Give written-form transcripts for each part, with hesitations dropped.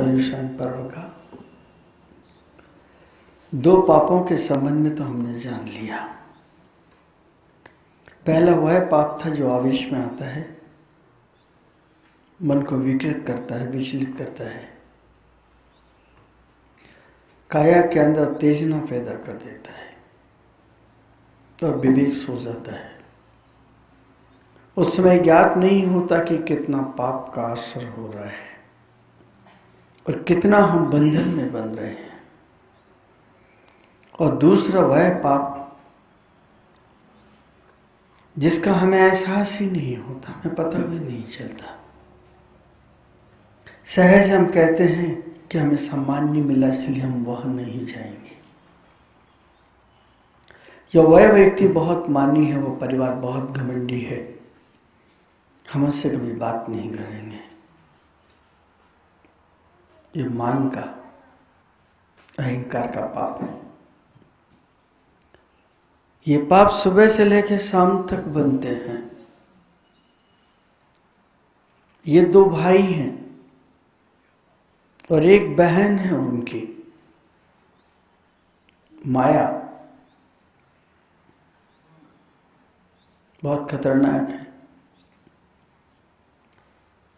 पर्युषण पर्व का। दो पापों के संबंध में तो हमने जान लिया। पहला वह पाप था जो आवेश में आता है, मन को विकृत करता है, विचलित करता है, काया के अंदर उत्तेजना पैदा कर देता है और विवेक सो जाता है। उस समय ज्ञात नहीं होता कि कितना पाप का असर हो रहा है और कितना हम बंधन में बंध रहे हैं। और दूसरा वह पाप जिसका हमें एहसास ही नहीं होता, हमें पता भी नहीं चलता। सहज हम कहते हैं कि हमें सम्मान नहीं मिला इसलिए हम वहां नहीं जाएंगे, या वह व्यक्ति बहुत मानी है, वो परिवार बहुत घमंडी है, हम उससे कभी बात नहीं करेंगे। ये मान का, अहंकार का पाप है। ये पाप सुबह से लेकर शाम तक बनते हैं। ये दो भाई हैं और एक बहन है उनकी, माया बहुत खतरनाक है।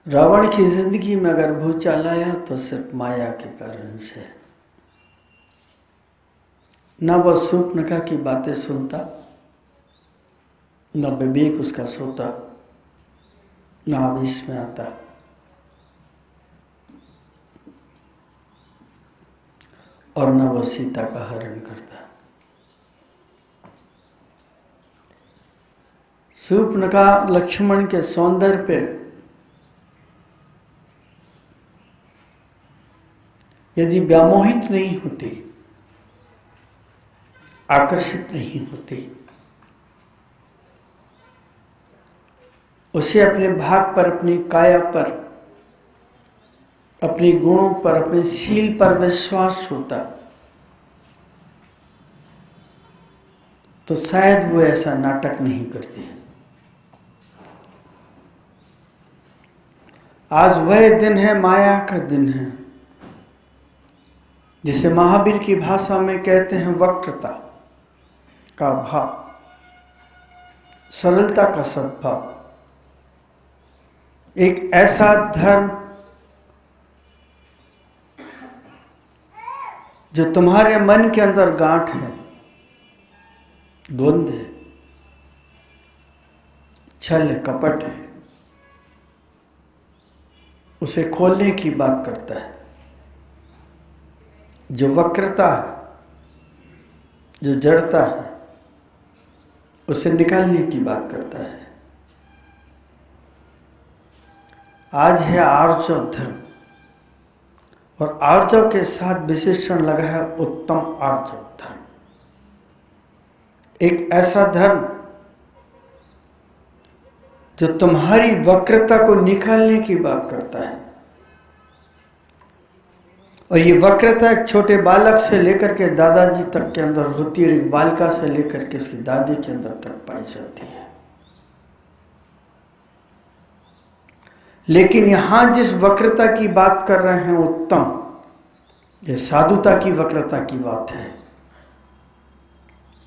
रावण की जिंदगी में अगर भूचाल आया तो सिर्फ माया के कारण से। न वह शूर्पणखा की बातें सुनता, न विवेक उसका सोता, न आवेश में आता, और न वह सीता का हरण करता। शूर्पणखा लक्ष्मण के सौंदर्य पे यदि व्यामोहित नहीं होती, आकर्षित नहीं होती, उसे अपने भाग पर, अपनी काया पर, अपने गुणों पर, अपने शील पर विश्वास होता, तो शायद वो ऐसा नाटक नहीं करती। आज वह दिन है, माया का दिन है, जिसे महावीर की भाषा में कहते हैं वक्रता का भाव, सरलता का सद्भाव। एक ऐसा धर्म जो तुम्हारे मन के अंदर गांठ है, द्वंद्व है, छल है, कपट है, उसे खोलने की बात करता है। जो वक्रता है, जो जड़ता है, उसे निकालने की बात करता है। आज है आर्जव धर्म, और आर्जव के साथ विशेषण लगा है उत्तम आर्जव धर्म। एक ऐसा धर्म जो तुम्हारी वक्रता को निकालने की बात करता है। और ये वक्रता एक छोटे बालक से लेकर के दादाजी तक के अंदर होती है, और एक बालिका से लेकर के उसकी दादी के अंदर तक पाई जाती है। लेकिन यहां जिस वक्रता की बात कर रहे हैं उत्तम, ये साधुता की वक्रता की बात है।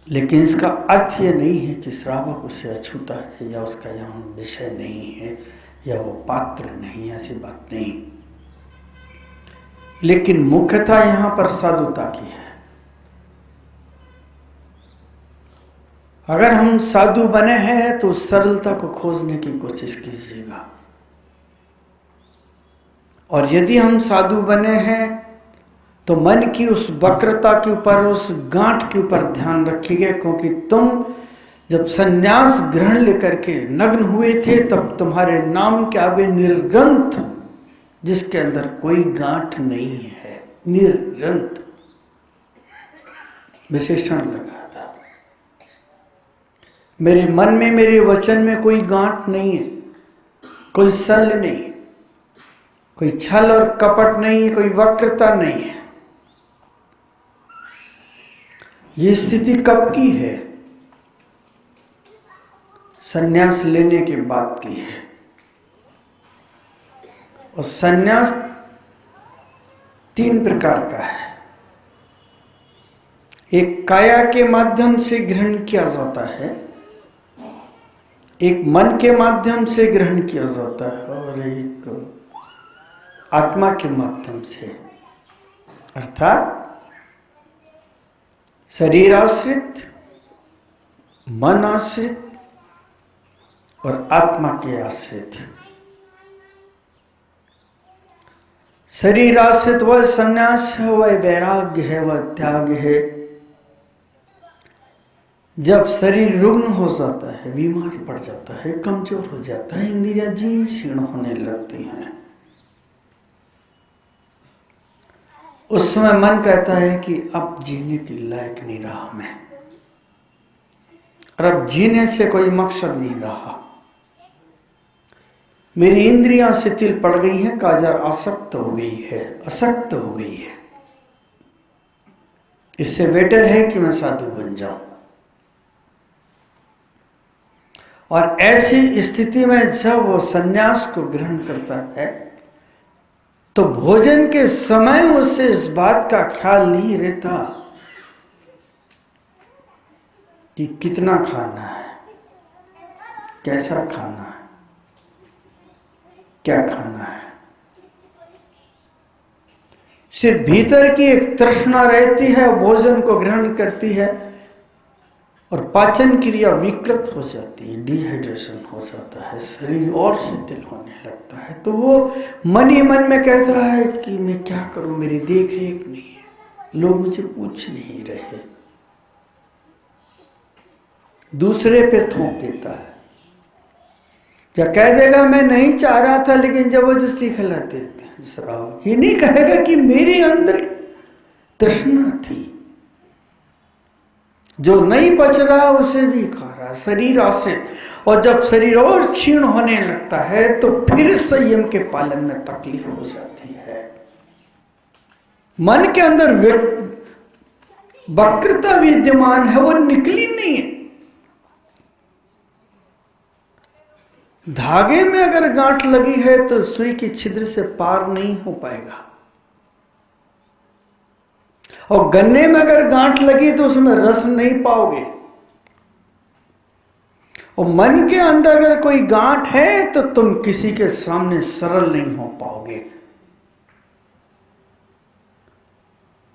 लेकिन इसका अर्थ ये नहीं है कि श्रावक उससे अछूता है, या उसका यहाँ विषय नहीं है, या वो पात्र नहीं, ऐसी बात नहीं। लेकिन मुख्यता यहां पर साधुता की है। अगर हम साधु बने हैं तो सरलता को खोजने की कोशिश कीजिएगा, और यदि हम साधु बने हैं तो मन की उस वक्रता के ऊपर, उस गांठ के ऊपर ध्यान रखिएगा। क्योंकि तुम जब संन्यास ग्रहण लेकर के नग्न हुए थे, तब तुम्हारे नाम के आगे निर्ग्रंथ, जिसके अंदर कोई गांठ नहीं है, निर्ग्रंथ विशेषण लगा था। मेरे मन में, मेरे वचन में कोई गांठ नहीं है, कोई शल्य नहीं, कोई छल और कपट नहीं है, कोई वक्रता नहीं है। ये स्थिति कब की है? संन्यास लेने के बाद की है। और संन्यास तीन प्रकार का है। एक काया के माध्यम से ग्रहण किया जाता है, एक मन के माध्यम से ग्रहण किया जाता है, और एक आत्मा के माध्यम से, अर्थात शरीर आश्रित, मन आश्रित और आत्मा के आश्रित। शरीर आश्रित वह संन्यास है, वह वैराग्य है, वह त्याग है। जब शरीर रुग्ण हो जाता है, बीमार पड़ जाता है, कमजोर हो जाता है, इंद्रियां जीर्ण शीर्ण होने लगती हैं, उस समय मन कहता है कि अब जीने के लायक नहीं रहा मैं, और अब जीने से कोई मकसद नहीं रहा, मेरी इंद्रियां शिथिल पड़ गई हैं, काजर आसक्त हो गई है, असक्त हो गई है, इससे बेटर है कि मैं साधु बन जाऊं। और ऐसी स्थिति में जब वो सन्यास को ग्रहण करता है तो भोजन के समय उससे इस बात का ख्याल नहीं रहता कि कितना खाना है, कैसा खाना है, क्या खाना है। सिर्फ भीतर की एक तृष्णा रहती है, भोजन को ग्रहण करती है और पाचन क्रिया विकृत हो जाती है, डिहाइड्रेशन हो जाता है, शरीर और शिथिल होने लगता है। तो वो मन ही मन में कहता है कि मैं क्या करूं, मेरी देख रेख नहीं है, लोग मुझे पूछ नहीं रहे, दूसरे पे थोप देता है, या कह देगा मैं नहीं चाह रहा था लेकिन जबरदस्ती खिला देते हैं शराब। ये नहीं कहेगा कि मेरे अंदर तृष्णा थी, जो नहीं बच रहा उसे भी खा रहा, शरीर आश्रित। और जब शरीर और क्षीण होने लगता है तो फिर संयम के पालन में तकलीफ हो जाती है। मन के अंदर वक्रता विद्यमान है, वो निकली नहीं है। धागे में अगर गांठ लगी है तो सुई की छिद्र से पार नहीं हो पाएगा, और गन्ने में अगर गांठ लगी तो उसमें रस नहीं पाओगे। और मन के अंदर अगर कोई गांठ है तो तुम किसी के सामने सरल नहीं हो पाओगे।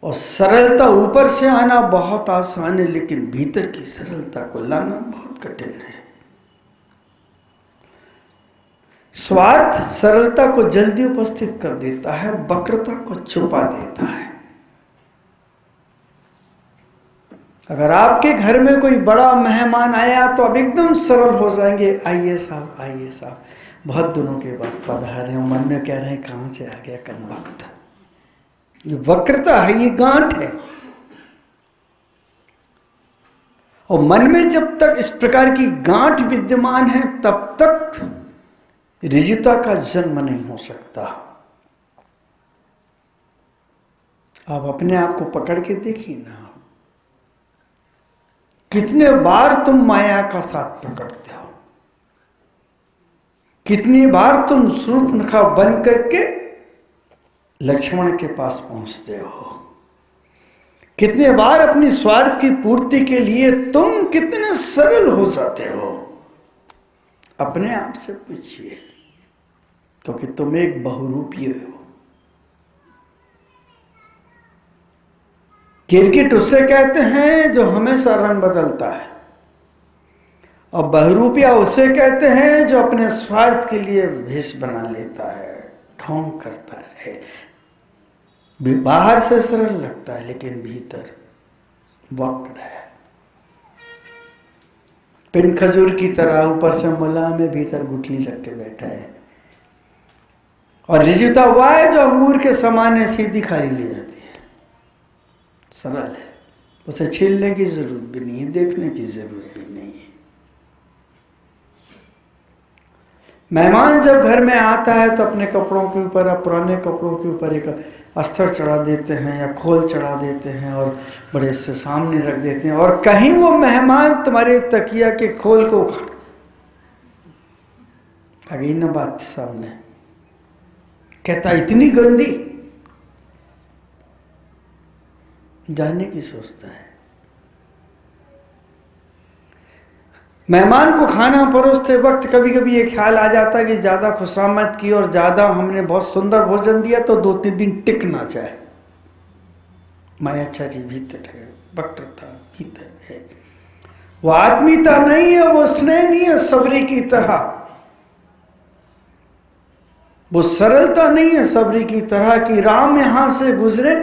और सरलता ऊपर से आना बहुत आसान है, लेकिन भीतर की सरलता को लाना बहुत कठिन है। स्वार्थ सरलता को जल्दी उपस्थित कर देता है, वक्रता को छुपा देता है। अगर आपके घर में कोई बड़ा मेहमान आया तो आप एकदम सरल हो जाएंगे, आइए साहब, आइए साहब, बहुत दिनों के बाद पधारे हो, मन में कह रहे हैं कहां से आ गया कमबख्त। ये वक्रता है, ये गांठ है। और मन में जब तक इस प्रकार की गांठ विद्यमान है तब तक ऋजुता का जन्म नहीं हो सकता। आप अपने आप को पकड़ के देखिए ना, कितने बार तुम माया का साथ पकड़ते हो, कितनी बार तुम शूर्पणखा बन करके लक्ष्मण के पास पहुंचते हो, कितने बार अपनी स्वार्थ की पूर्ति के लिए तुम कितने सरल हो जाते हो। अपने आप से पूछिए, क्योंकि तुम एक बहुरूपी हो। क्रिकेट उसे कहते हैं जो हमेशा रंग बदलता है, और बहुरूपिया उसे कहते हैं जो अपने स्वार्थ के लिए भेष बना लेता है, ढोंग करता है। बाहर से सरल लगता है लेकिन भीतर वक्र है। पिन खजूर की तरह ऊपर से मुलायम में, भीतर गुठली रख के बैठा है। और ऋजुता वह है जो अंगूर के समान है, सीधी खाली ले जाती है, सरल है, उसे छीलने की जरूरत भी नहीं है, देखने की जरूरत भी नहीं है। मेहमान जब घर में आता है तो अपने कपड़ों के ऊपर या पुराने कपड़ों के ऊपर एक अस्तर चढ़ा देते हैं या खोल चढ़ा देते हैं और बड़े से सामने रख देते हैं, और कहीं वो मेहमान तुम्हारे तकिया के खोल को उखाड़, आ गई ना बात सामने, कहता इतनी गंदी, जाने की सोचता है। मेहमान को खाना परोसते वक्त कभी कभी ये ख्याल आ जाता है कि ज्यादा खुशामद की और ज्यादा हमने बहुत सुंदर भोजन दिया तो 2-3 दिन टिक ना जाए। मायाचारी भीतर है, वक्रता भीतर है। वो आत्मीयता नहीं है, वो स्नेह नहीं है सबरी की तरह, वो सरलता नहीं है सबरी की तरह कि राम यहां से गुजरे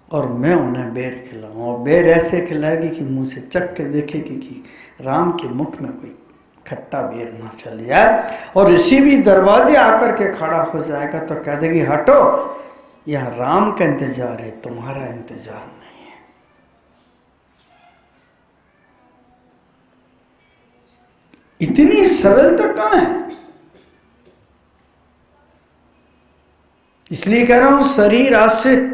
और मैं उन्हें बेर खिलाऊं, और बेर ऐसे खिलाएगी कि मुंह से चख के देखेगी कि राम के मुख में कोई खट्टा बेर ना चल जाए। और इसी भी दरवाजे आकर के खड़ा हो जाएगा तो कह देगी हटो, यह राम का इंतजार है, तुम्हारा इंतजार नहीं है। इतनी सरलता कहां है? इसलिए कह रहा हूं शरीर आश्रित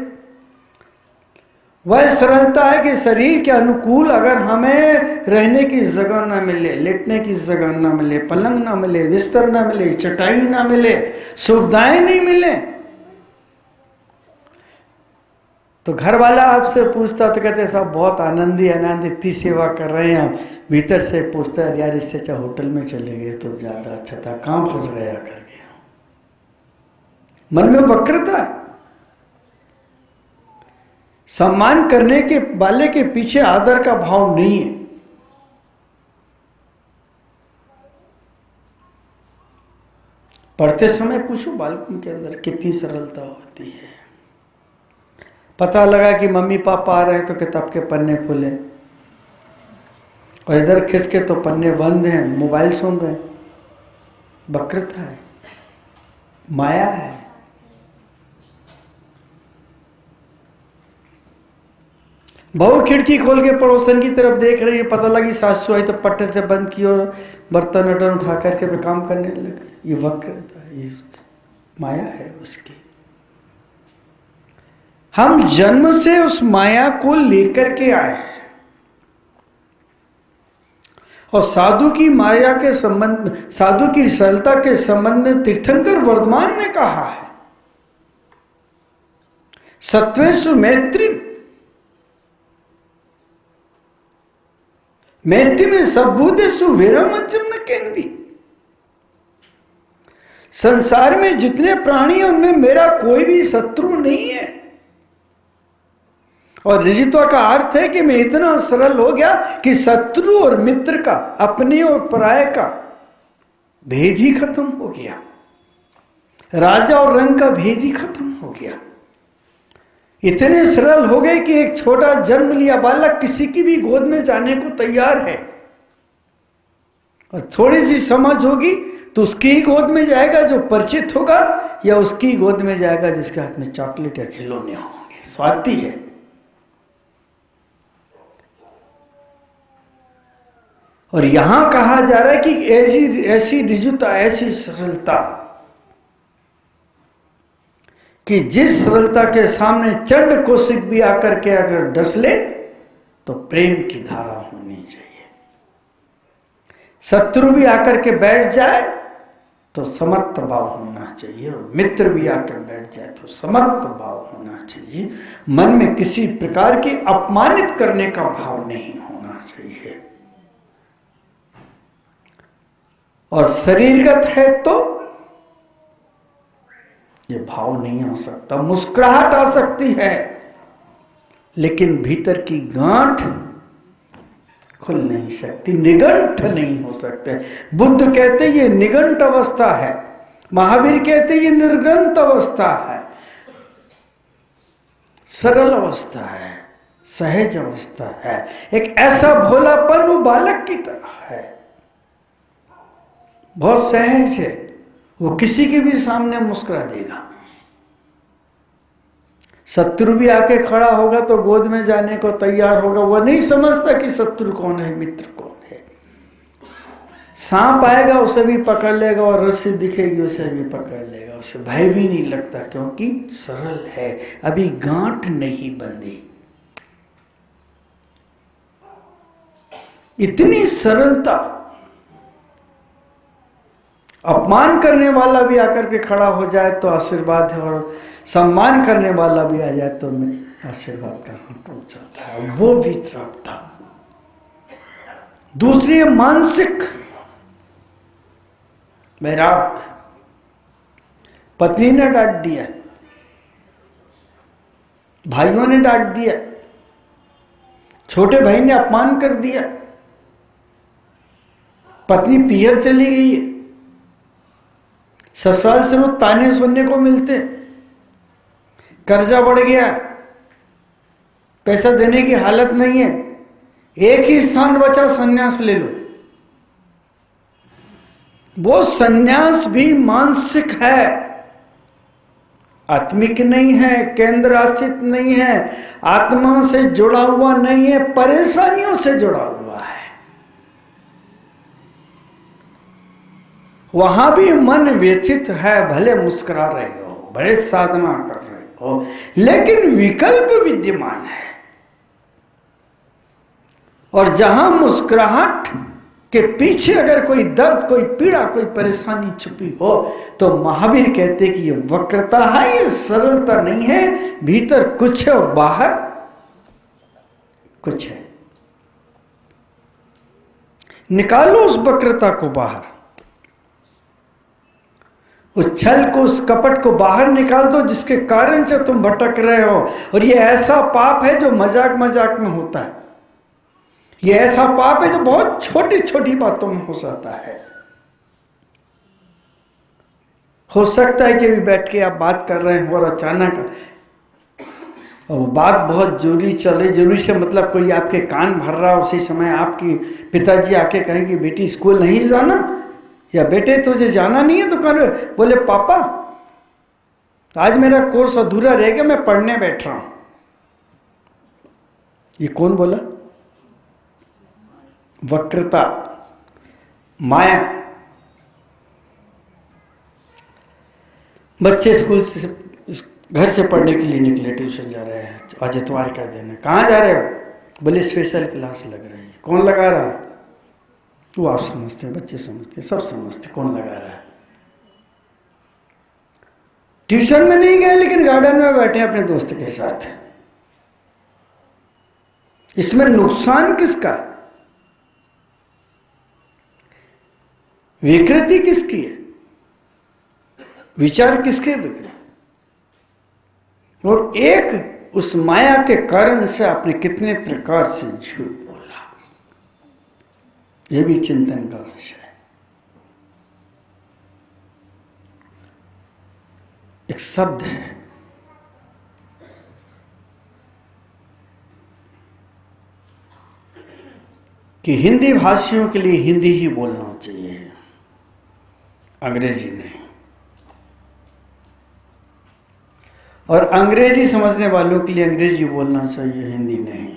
वह सरलता है कि शरीर के अनुकूल अगर हमें रहने की जगह ना मिले, लेटने की जगह ना मिले, पलंग ना मिले, बिस्तर ना मिले, चटाई ना मिले, सुविधाएं नहीं मिले, तो घर वाला आपसे पूछता तो कहते साहब बहुत आनंदी इतनी सेवा कर रहे हैं आप। भीतर से पूछता है यार इससे अच्छा होटल में चले गए तो ज्यादा अच्छा था, कहां फंस गया करके। मन में वक्रता है। सम्मान करने के वाले के पीछे आदर का भाव नहीं है। पढ़ते समय पूछो बालकों के अंदर कितनी सरलता होती है। पता लगा कि मम्मी पापा आ रहे हैं तो किताब के पन्ने खोले और इधर खिसके तो पन्ने बंद हैं, मोबाइल सुन रहे हैं। वक्रता है, माया है। बहू खिड़की खोल के पड़ोसन की तरफ देख रही है, पता लगी सासू आई तो पट्टे से बंद की और बर्तन वर्तन उठा करके काम करने लगे। ये वक्रता है, ये माया है उसकी। हम जन्म से उस माया को लेकर के आए हैं और साधु की माया के संबंध, साधु की सरलता के संबंध में तीर्थंकर वर्धमान ने कहा है सत्वेषु मैत्री, मैत्री में सबभूतेषु विरमचम न केन्वी। संसार में जितने प्राणी हैं उनमें मेरा कोई भी शत्रु नहीं है। और ऋजित्वा का अर्थ है कि मैं इतना सरल हो गया कि शत्रु और मित्र का, अपने और पराये का भेद ही खत्म हो गया। राजा और रंग का भेद ही खत्म हो गया। इतने सरल हो गए कि एक छोटा जन्म लिया बालक किसी की भी गोद में जाने को तैयार है और थोड़ी सी समझ होगी तो उसकी ही गोद में जाएगा जो परिचित होगा, या उसकी गोद में जाएगा जिसके हाथ में चॉकलेट या खिलौने होंगे। स्वार्थी है। और यहां कहा जा रहा है कि ऐसी ऋजुता, ऐसी सरलता कि जिस सरलता के सामने चंड कौशिक भी आकर के अगर डस ले तो प्रेम की धारा होनी चाहिए। शत्रु भी आकर के बैठ जाए तो समर्थ भाव होना चाहिए, और मित्र भी आकर बैठ जाए तो समर्थ भाव होना चाहिए। मन में किसी प्रकार की अपमानित करने का भाव नहीं होना चाहिए। और शरीरगत है तो ये भाव नहीं हो सकता। मुस्कुराहट आ सकती है लेकिन भीतर की गांठ खुल नहीं सकती, निगंठ नहीं हो सकते। बुद्ध कहते ये निगंठ अवस्था है, महावीर कहते ये निर्गंत अवस्था है, सरल अवस्था है, सहज अवस्था है। एक ऐसा भोलापन वो बालक की तरह है, बहुत सहज है, वो किसी के भी सामने मुस्कुरा देगा। शत्रु भी आके खड़ा होगा तो गोद में जाने को तैयार होगा। वो नहीं समझता कि शत्रु कौन है, मित्र कौन है। सांप आएगा उसे भी पकड़ लेगा और रस्सी दिखेगी उसे भी पकड़ लेगा, उसे भय भी नहीं लगता क्योंकि सरल है, अभी गांठ नहीं बंधी। इतनी सरलता, अपमान करने वाला भी आकर के खड़ा हो जाए तो आशीर्वाद है, और सम्मान करने वाला भी आ जाए तो आशीर्वाद कहाँ टूट जाता है, वो वितरागता। दूसरी है मानसिक वैराग। पत्नी ने डांट दिया, भाइयों ने डांट दिया, छोटे भाई ने अपमान कर दिया, पत्नी पीहर चली गई है, ससुराल से रोज ताने सुनने को मिलते, कर्जा बढ़ गया, पैसा देने की हालत नहीं है, एक ही स्थान बचा, सन्यास ले लो। वो सन्यास भी मानसिक है, आत्मिक नहीं है, केंद्र आश्रित नहीं है, आत्मा से जुड़ा हुआ नहीं है, परेशानियों से जुड़ा हुआ है। वहां भी मन व्यथित है, भले मुस्कुरा रहे हो, भले साधना कर रहे हो, लेकिन विकल्प विद्यमान है। और जहां मुस्कुराहट के पीछे अगर कोई दर्द, कोई पीड़ा, कोई परेशानी छुपी हो, तो महावीर कहते कि ये वक्रता है, ये सरलता नहीं है, भीतर कुछ है और बाहर कुछ है। निकालो उस वक्रता को बाहर, उस छल को, उस कपट को बाहर निकाल दो जिसके कारण से तुम भटक रहे हो। और ये ऐसा पाप है जो मजाक मजाक में होता है, ये ऐसा पाप है जो बहुत छोटी छोटी बातों में हो जाता है। हो सकता है कि अभी बैठ के आप बात कर रहे हैं और अचानक, और वो बात बहुत जरूरी चल रही, जरूरी से मतलब कोई आपके कान भर रहा, उसी समय आपकी पिताजी आके कहेंगे बेटी स्कूल नहीं जाना, या बेटे तुझे जाना नहीं है, तो कह बोले पापा आज मेरा कोर्स अधूरा रह गया, मैं पढ़ने बैठ रहा हूं। ये कौन बोला? वक्रता, माया। बच्चे स्कूल से, घर से पढ़ने के लिए निकले, ट्यूशन जा रहे हैं, आज इतवार का दिन है। कहाँ जा रहे हो? बोले स्पेशल क्लास लग रही है। कौन लगा रहा है? वो आप समझते हैं, बच्चे समझते हैं, सब समझते कौन लगा रहा है। ट्यूशन में नहीं गए, लेकिन गार्डन में बैठे अपने दोस्त के साथ। इसमें नुकसान किसका? विकृति किसकी है? विचार किसके बिगड़े? और एक उस माया के कारण से आपने कितने प्रकार से झूठ बोला, यह भी चिंतन का विषय है। एक शब्द है, कि हिंदी भाषियों के लिए हिंदी ही बोलना चाहिए, अंग्रेजी नहीं। और अंग्रेजी समझने वालों के लिए अंग्रेजी बोलना चाहिए, हिंदी नहीं।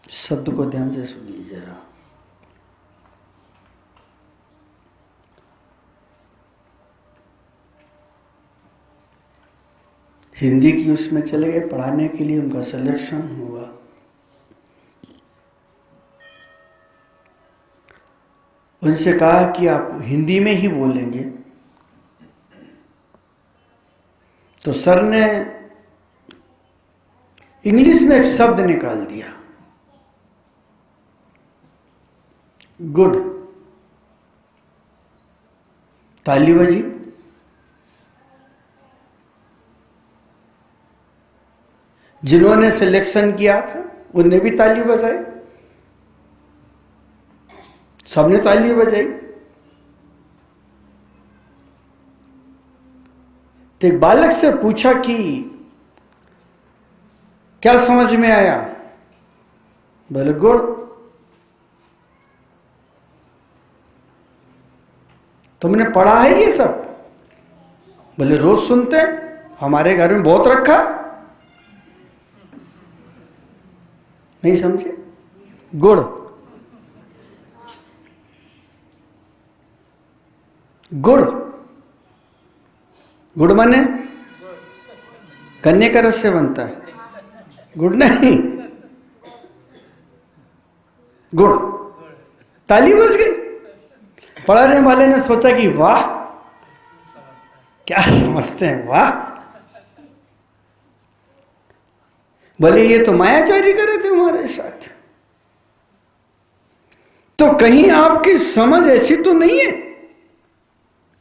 शब्द को ध्यान से सुनिए जरा। हिंदी की उसमें चले गए पढ़ाने के लिए, उनका सिलेक्शन हुआ। उनसे कहा कि आप हिंदी में ही बोलेंगे, तो सर ने इंग्लिश में एक शब्द निकाल दिया, गुड। ताली बजी। जिन्होंने सिलेक्शन किया था उनने भी ताली बजाई, सबने ताली बजाई। तो एक बालक से पूछा कि क्या समझ में आया? बोले गुड। तुमने पढ़ा है ये सब? बोले रोज सुनते हैं, हमारे घर में बहुत रखा। नहीं समझे? गुड़, गुड़, गुड़ माने गन्ने का रस से बनता है, गुड़ नहीं, गुड़। ताली बज गई। पढ़ाने वाले ने सोचा कि वाह, क्या समझते हैं, वाह। बोले ये तो मायाचारी करे थे हमारे साथ। तो कहीं आपकी समझ ऐसी तो नहीं है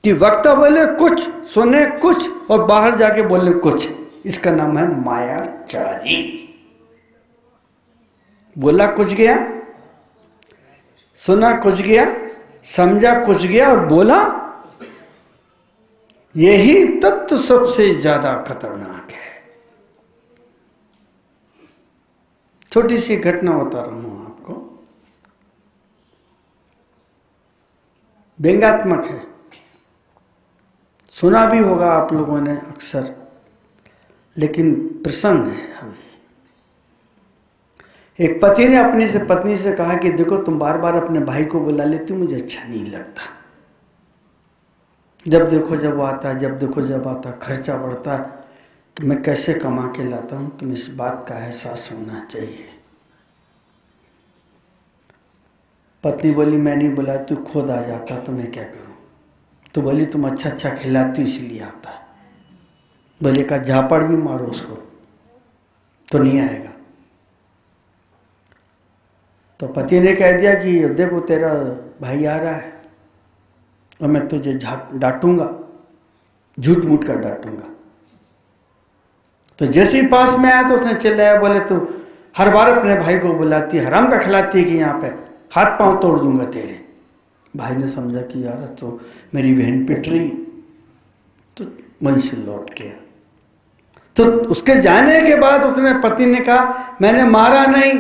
कि वक्ता बोले कुछ, सुने कुछ और बाहर जाके बोले कुछ। इसका नाम है मायाचारी। बोला कुछ गया, सुना कुछ गया, समझा कुछ गया और बोला। यही तत्व सबसे ज्यादा खतरनाक है। छोटी सी घटना बता रहा हूं आपको, व्यंग्यात्मक है, सुना भी होगा आप लोगों ने अक्सर, लेकिन प्रसंग है। अभी एक पति ने अपनी से पत्नी से कहा कि देखो तुम बार बार अपने भाई को बुला लेती हो, मुझे अच्छा नहीं लगता। जब देखो जब वो आता है, जब देखो जब आता, खर्चा बढ़ता है कि मैं कैसे कमा के लाता हूं, तुम इस बात का एहसास होना चाहिए। पत्नी बोली मैं नहीं बुला, तू खुद आ जाता तो मैं क्या करूं। तो बोली तुम अच्छा अच्छा खिलाती इसलिए आता है। बोले का झापड़ भी मारो उसको तो नहीं आएगा। तो पति ने कह दिया कि देखो तेरा भाई आ रहा है और मैं तुझे डांटूंगा, झूठ मूठ कर डांटूंगा। तो जैसे ही पास में आया तो उसने चिल्लाया, बोले तू हर बार अपने भाई को बुलाती है, हराम का खिलाती है कि यहाँ पे हाथ पांव तोड़ दूंगा तेरे। भाई ने समझा कि यार तो मेरी बहन पिट रही, तो वहीं से लौट गया। तो उसके जाने के बाद उसने पति ने कहा मैंने मारा नहीं।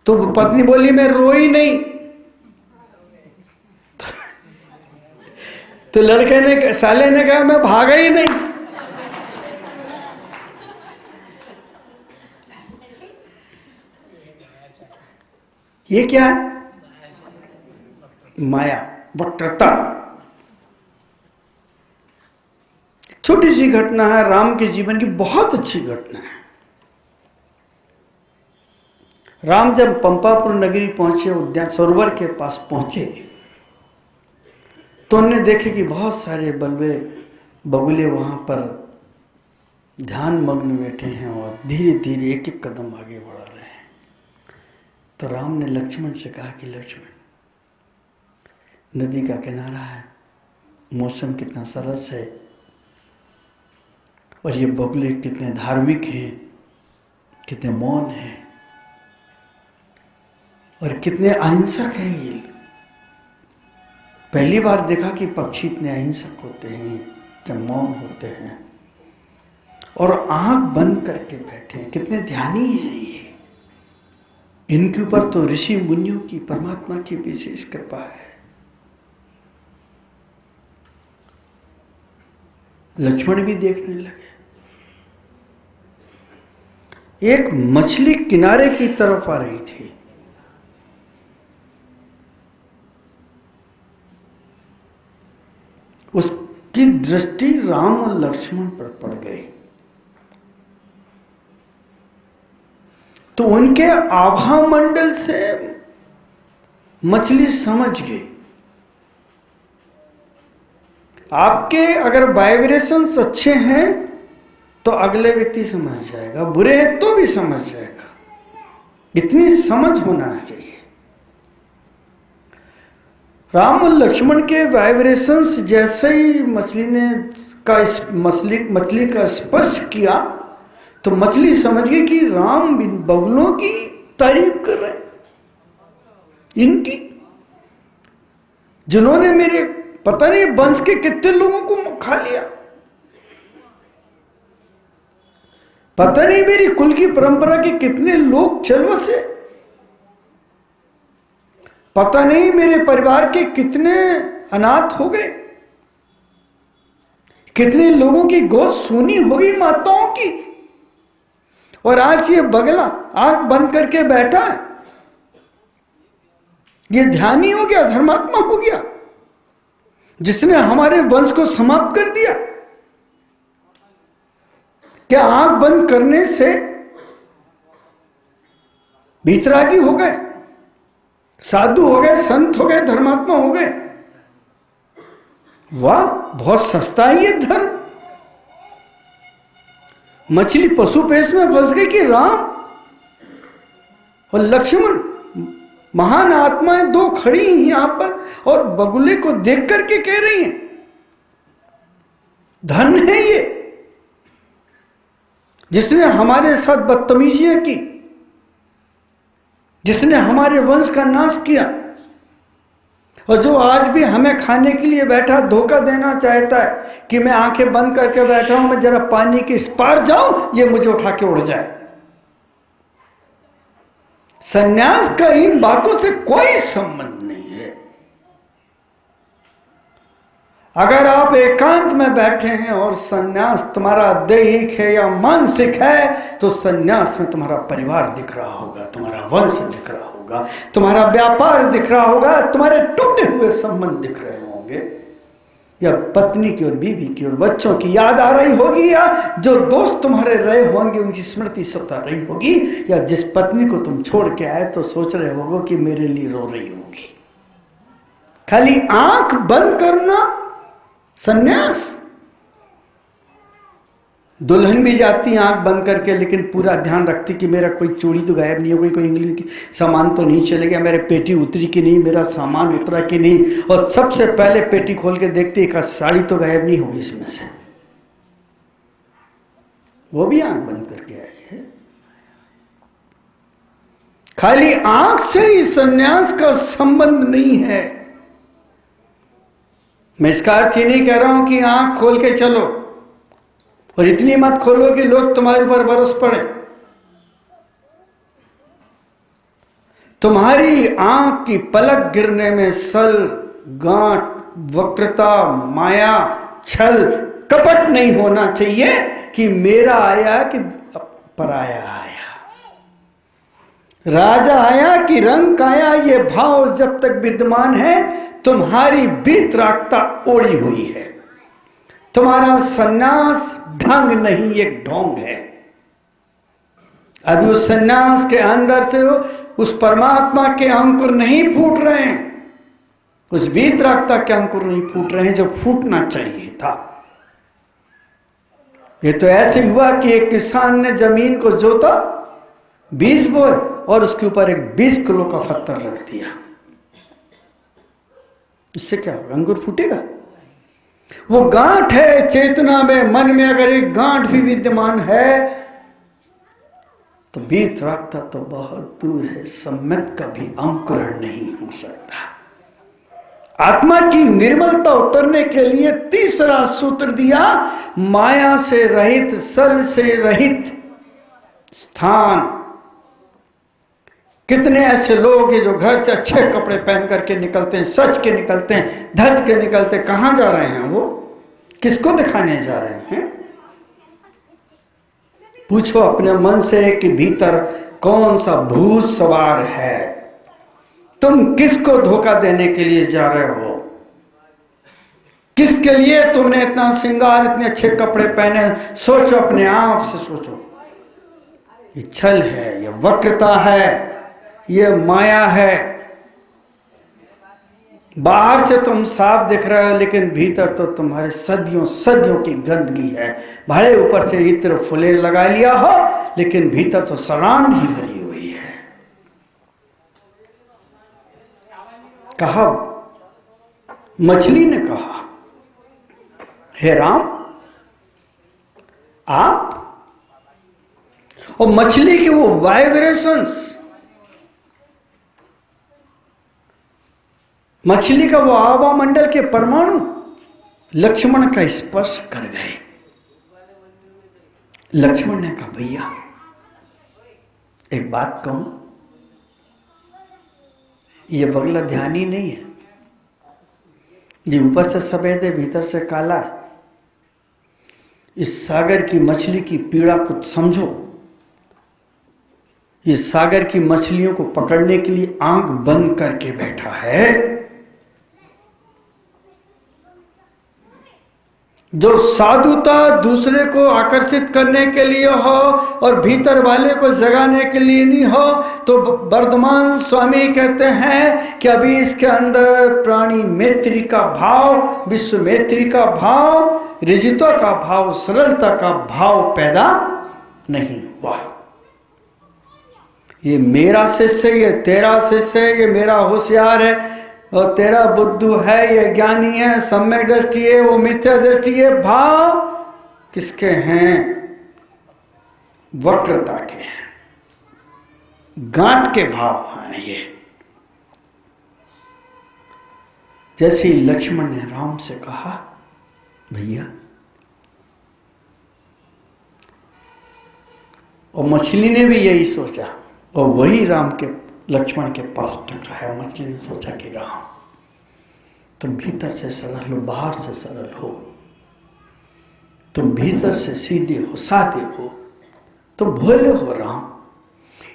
तो पत्नी बोली मैं रोई नहीं। तो लड़के ने, साले ने कहा मैं भागा ही नहीं। ये क्या है? माया, वक्रता। छोटी सी घटना है, राम के जीवन की बहुत अच्छी घटना है। राम जब पंपापुर नगरी पहुंचे, उद्यान सरोवर के पास पहुंचे, तो उन्होंने देखे कि बहुत सारे बलवे बगुले वहां पर ध्यान मग्न बैठे हैं और धीरे धीरे एक एक कदम आगे बढ़ा रहे हैं। तो राम ने लक्ष्मण से कहा कि लक्ष्मण, नदी का किनारा है, मौसम कितना सरस है और ये बगुले कितने धार्मिक हैं, कितने मौन हैं और कितने अहिंसक हैं। ये पहली बार देखा कि पक्षी इतने अहिंसक होते हैं, इतने मौन होते हैं और आंख बंद करके बैठे हैं। कितने ध्यानी हैं ये। इनके ऊपर तो ऋषि मुनियों की, परमात्मा की विशेष कृपा है। लक्ष्मण भी देखने लगे। एक मछली किनारे की तरफ आ रही थी। उसकी दृष्टि राम और लक्ष्मण पर पड़ गई। तो उनके आभा मंडल से मछली समझ गई। आपके अगर वाइब्रेशंस अच्छे हैं तो अगले व्यक्ति समझ जाएगा, बुरे हैं तो भी समझ जाएगा। इतनी समझ होना चाहिए। राम और लक्ष्मण के वाइब्रेशंस जैसे ही मछली का स्पर्श किया तो मछली समझ गई कि राम बगुलों की तारीफ कर रहे हैं, इनकी, जिन्होंने मेरे पता नहीं वंश के कितने लोगों को खा लिया, पता नहीं मेरी कुल की परंपरा के कितने लोग चल बसे, पता नहीं मेरे परिवार के कितने अनाथ हो गए, कितने लोगों की गोद सूनी हो गई माताओं की, और आज ये बगला आंख बंद करके बैठा है। ये ध्यानी हो गया, धर्मात्मा हो गया, जिसने हमारे वंश को समाप्त कर दिया। क्या आंख बंद करने से भीतरागी हो गए, साधु हो गए, संत हो गए, धर्मात्मा हो गए? वाह, बहुत सस्ता है ये धर्म। मछली पशु पेश में फंस गई कि राम और लक्ष्मण महान आत्माएं दो खड़ी हैं यहां पर और बगुले को देख करके कह रही हैं धन है ये जिसने हमारे साथ बदतमीजियां की, जिसने हमारे वंश का नाश किया और जो आज भी हमें खाने के लिए बैठा धोखा देना चाहता है कि मैं आंखें बंद करके बैठा हूं, मैं जरा पानी के इस पार जाऊं, ये मुझे उठा के उड़ जाए। सन्यास का इन बातों से कोई संबंध नहीं है। अगर आप एकांत में बैठे हैं और सन्यास तुम्हारा दैहिक है या मानसिक है तो सन्यास में तुम्हारा परिवार दिख रहा होगा, तुम्हारा वंश दिख रहा होगा, तुम्हारा व्यापार दिख रहा होगा, तुम्हारे टूटे हुए संबंध दिख रहे होंगे, या पत्नी की और बीवी की और बच्चों की याद आ रही होगी, या जो दोस्त तुम्हारे रहे होंगे उनकी स्मृति सता रही होगी, या जिस पत्नी को तुम छोड़ के आए तो सोच रहे होगे कि मेरे लिए रो रही होगी। खाली आंख बंद करना सन्यास। दुल्हन भी जाती आंख बंद करके लेकिन पूरा ध्यान रखती कि मेरा कोई चूड़ी तो गायब नहीं हो गई, कोई इंग्लिश की सामान तो नहीं चले गया, मेरे पेटी उतरी कि नहीं, मेरा सामान उतरा कि नहीं, और सबसे पहले पेटी खोल के देखती एक साड़ी तो गायब नहीं होगी इसमें से, वो भी आंख बंद करके आई है। खाली आंख से ही सन्यास का संबंध नहीं है। मैं इसका अर्थ ही नहीं कह रहा हूं कि आंख खोल के चलो और इतनी मत खोलो कि लोग तुम्हारे ऊपर बरस पड़े। तुम्हारी आंख की पलक गिरने में सल, गांठ, वक्रता, माया, छल, कपट नहीं होना चाहिए कि मेरा आया कि पराया आया, राजा आया कि रंग आया। ये भाव जब तक विद्यमान है तुम्हारी बीतरागता ओढ़ी हुई है। तुम्हारा सन्यास ढंग नहीं, एक ढोंग है। अभी उस सन्यास के अंदर से उस परमात्मा के अंकुर नहीं फूट रहे हैं, उस बीतरागता के अंकुर नहीं फूट रहे हैं जो फूटना चाहिए था। ये तो ऐसे हुआ कि एक किसान ने जमीन को जोता, बीज बोए और उसके ऊपर एक 20 किलो का पत्थर रख दिया। इससे क्या होगा? अंकुर फूटेगा? वो गांठ है चेतना में, मन में अगर एक गांठ भी विद्यमान है तो बीत रखता तो बहुत दूर है, सम्यक का भी अंकुरण नहीं हो सकता। आत्मा की निर्मलता उतरने के लिए तीसरा सूत्र दिया, माया से रहित, सल से रहित स्थान। कितने ऐसे लोग हैं जो घर से अच्छे कपड़े पहन करके निकलते हैं, सच के निकलते हैं, धज के निकलते हैं। कहां जा रहे हैं वो? किसको दिखाने जा रहे हैं? पूछो अपने मन से कि भीतर कौन सा भूत सवार है? तुम किसको धोखा देने के लिए जा रहे हो? किसके लिए तुमने इतना श्रृंगार, इतने अच्छे कपड़े पहने? सोचो, अपने आप से सोचो। ये छल है, ये वक्रता है, ये माया है। बाहर से तुम साफ दिख रहे हो लेकिन भीतर तो तुम्हारे सदियों सदियों की गंदगी है। भले ऊपर से इत्र फुले लगा लिया हो लेकिन भीतर तो सड़ांध ही भरी हुई है। कहा, मछली ने कहा, हे राम, आप और मछली के वो वाइब्रेशंस, मछली का वो आवा मंडल के परमाणु लक्ष्मण का स्पर्श कर गए। लक्ष्मण ने कहा, भैया एक बात कहूं, ये बगला ध्यानी नहीं है, ये ऊपर से सफेद है भीतर से काला है। इस सागर की मछली की पीड़ा को समझो। ये सागर की मछलियों को पकड़ने के लिए आंख बंद करके बैठा है। जो साधुता दूसरे को आकर्षित करने के लिए हो और भीतर वाले को जगाने के लिए नहीं हो, तो वर्धमान स्वामी कहते हैं कि अभी इसके अंदर प्राणी मैत्री का भाव, विश्व मैत्री का भाव, ऋजिता का भाव, सरलता का भाव पैदा नहीं हुआ। ये मेरा शिष्य, ये तेरा शिष्य है, ये मेरा होशियार है और तेरा बुद्धू है, ये ज्ञानी है, सम्यक दृष्टि है, वो मिथ्या दृष्टि है, भाव किसके हैं? वक्रता के हैं, गांठ के भाव हैं ये। जैसे ही लक्ष्मण ने राम से कहा, भैया, और मछली ने भी यही सोचा और वही राम के लक्ष्मण के पास टकराया। मछली ने सोचा कि राम तुम भीतर से सरल हो, बाहर से सरल हो, तुम भीतर से सीधे हो, साधे हो, तुम भोले हो राम,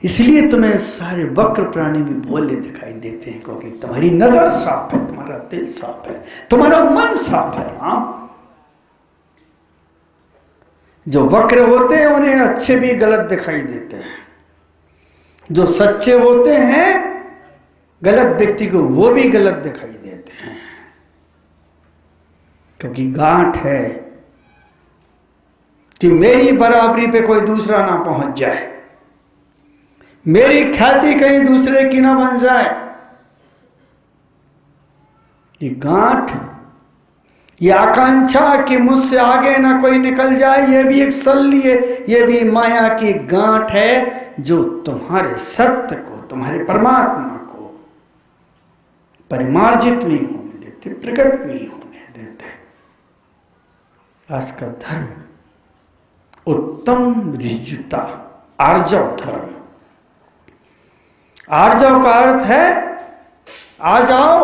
इसलिए तुम्हें सारे वक्र प्राणी भी भोले दिखाई देते हैं, क्योंकि तुम्हारी नजर साफ है, तुम्हारा दिल साफ है, तुम्हारा मन साफ है राम। जो वक्र होते हैं उन्हें अच्छे भी गलत दिखाई देते हैं, जो सच्चे होते हैं गलत व्यक्ति को वो भी गलत दिखाई देते हैं, क्योंकि गांठ है कि मेरी बराबरी पे कोई दूसरा ना पहुंच जाए, मेरी ख्याति कहीं दूसरे की ना बन जाए। ये गांठ, ये आकांक्षा कि मुझसे आगे ना कोई निकल जाए, ये भी एक सल्ली है, ये भी माया की गांठ है जो तुम्हारे सत्य को, तुम्हारे परमात्मा को परिमार्जित नहीं होने देते, प्रकट नहीं होने देते। आज का धर्म उत्तम ऋजुता, आर्जव धर्म। आर्जव का अर्थ है आ जाओ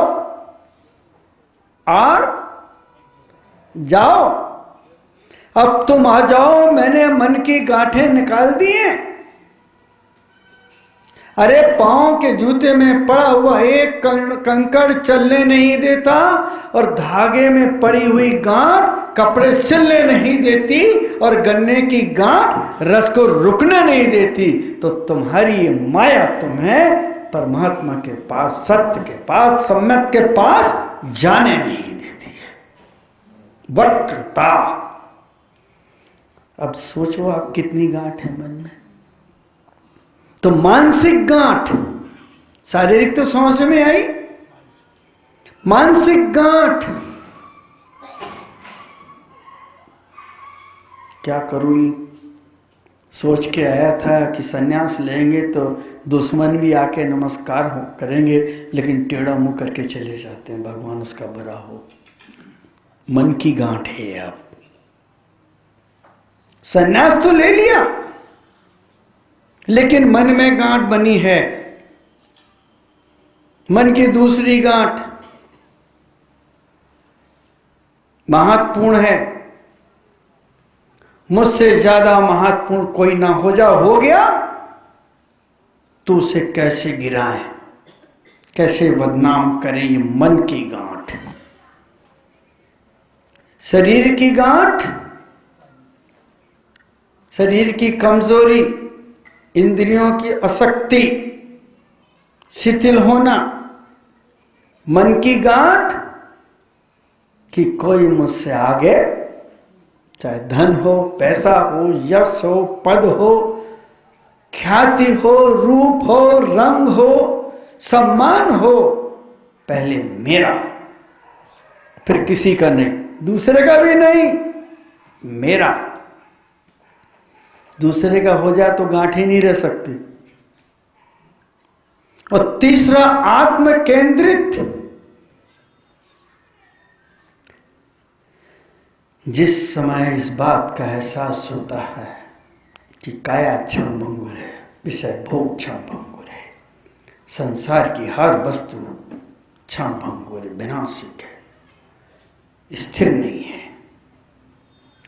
और जाओ, अब तुम आ जाओ, मैंने मन की गांठें निकाल दी हैं। अरे पांव के जूते में पड़ा हुआ एक कंकड़ चलने नहीं देता और धागे में पड़ी हुई गांठ कपड़े सिलने नहीं देती और गन्ने की गांठ रस को रुकने नहीं देती, तो तुम्हारी ये माया तुम्हें परमात्मा के पास, सत्य के पास, सम्यक के पास जाने नहीं देती है। वक्रता। अब सोचो आप कितनी गांठ है मन में। तो मानसिक गांठ, शारीरिक तो समझ में आई, मानसिक गांठ क्या करूं, सोच के आया था कि सन्यास लेंगे तो दुश्मन भी आके नमस्कार करेंगे, लेकिन टेढ़ा मुंह करके चले जाते हैं, भगवान उसका भला हो। मन की गांठ है। अब सन्यास तो ले लिया, लेकिन मन में गांठ बनी है। मन की दूसरी गांठ महत्वपूर्ण है, मुझसे ज्यादा महत्वपूर्ण कोई ना हो गया तो उसे कैसे गिराएं, कैसे बदनाम करें, ये मन की गांठ। शरीर की गांठ, शरीर की कमजोरी, इंद्रियों की अशक्ति, शिथिल होना। मन की गांठ कि कोई मुझसे आगे, चाहे धन हो, पैसा हो, यश हो, पद हो, ख्याति हो, रूप हो, रंग हो, सम्मान हो, पहले मेरा, फिर किसी का नहीं, दूसरे का भी नहीं, मेरा। दूसरे का हो जाए तो गांठ ही नहीं रह सकती। और तीसरा आत्म केंद्रित, जिस समय इस बात का एहसास होता है कि काया क्षण भंगुर है, विषय भोग क्षण भंगुर है, संसार की हर वस्तु क्षण भंगुर है, विनाशिक है, स्थिर नहीं है,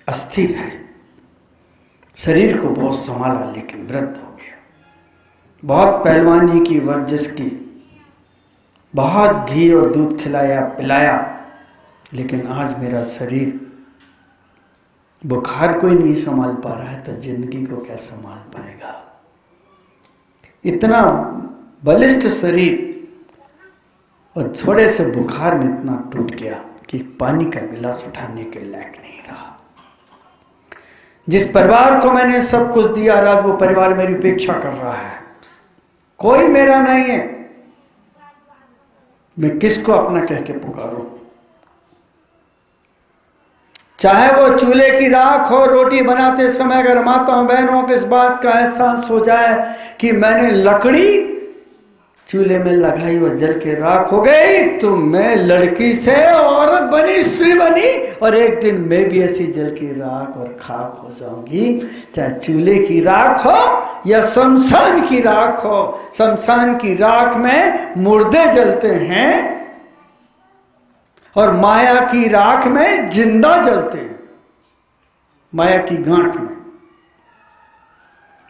अस्थिर है। शरीर को बहुत संभाला लेकिन वृद्ध हो गया, बहुत पहलवानी की, वर्जिश की, बहुत घी और दूध खिलाया पिलाया, लेकिन आज मेरा शरीर बुखार कोई नहीं संभाल पा रहा है, तो जिंदगी को क्या संभाल पाएगा। इतना बलिष्ठ शरीर और थोड़े से बुखार में इतना टूट गया कि पानी का गिलास उठाने के लायक नहीं रहा। जिस परिवार को मैंने सब कुछ दिया, आज वो परिवार मेरी उपेक्षा कर रहा है, कोई मेरा नहीं है, मैं किसको अपना कह के पुकारूं? चाहे वो चूल्हे की राख हो, रोटी बनाते समय अगर माताओं बहनों को इस बात का एहसास हो जाए कि मैंने लकड़ी चूल्हे में लगाई और जल के राख हो गई, तो मैं लड़की से औरत बनी, स्त्री बनी, और एक दिन मैं भी ऐसी जल की राख और खाक हो जाऊंगी। चाहे चूल्हे की राख हो या शमशान की राख हो। शमशान की राख में मुर्दे जलते हैं और माया की राख में जिंदा जलते हैं, माया की गांठ में।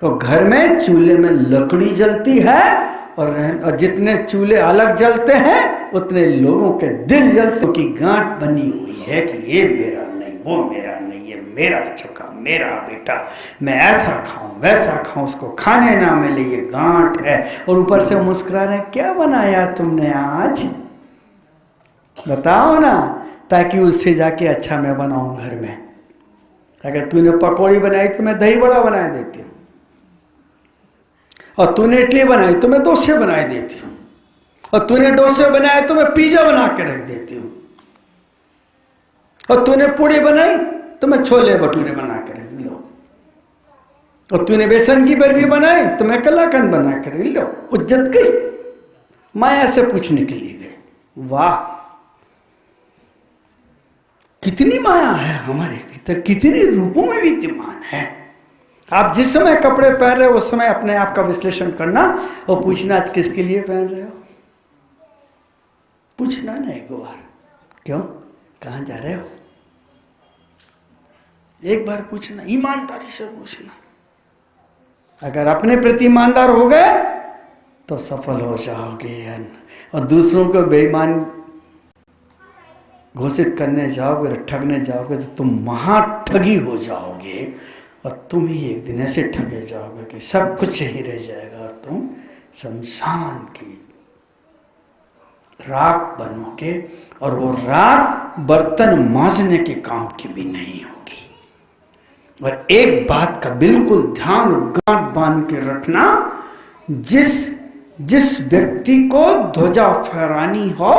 तो घर में चूल्हे में लकड़ी जलती है और जितने चूल्हे अलग जलते हैं उतने लोगों के दिल जलते की गांठ बनी हुई है कि ये मेरा नहीं, वो मेरा नहीं, ये मेरा चका, मेरा बेटा, मैं ऐसा खाऊं वैसा खाऊं, उसको खाने ना मिले, ये गांठ है। और ऊपर से मुस्कुरा रहे, क्या बनाया तुमने आज, बताओ ना, ताकि उससे जाके अच्छा मैं बनाऊं घर में। अगर तूने पकौड़ी बनाई तो मैं दही बड़ा बना देती हूँ, और तूने इडली बनाई तो मैं डोसे बना देती हूँ, और तूने डोसे बनाए तो मैं पिज्जा बना के रख देती हूँ, और तूने पूड़ी बनाई तो मैं छोले भटूरे बना के रख लो, और तूने बेसन की बर्फी बनाई तो मैं कलाकंद बना कर रख लो। उज्जत गई, माया से पूछने के लिए गए। वाह, कितनी माया है हमारे भीतर, कितने रूपों में विद्यमान है। आप जिस समय कपड़े पहन रहे हो उस समय अपने आप का विश्लेषण करना और पूछना आज किसके लिए पहन रहे हो। पूछना ना एक बार, क्यों, कहां जा रहे हो, एक बार पूछना, ईमानदारी से पूछना। अगर अपने प्रति ईमानदार हो गए तो सफल हो जाओगे, और दूसरों को बेईमान घोषित करने जाओगे, ठगने जाओगे तो तुम महाठगी हो जाओगे, और तुम ही एक दिन ऐसे ठगे जाओगे कि सब कुछ यही रह जाएगा और तुम शमशान की राख बनोगे, और वो राख बर्तन मांजने के काम की भी नहीं होगी। और एक बात का बिल्कुल ध्यान गांठ बांध के रखना, जिस व्यक्ति को ध्वजा फहरानी हो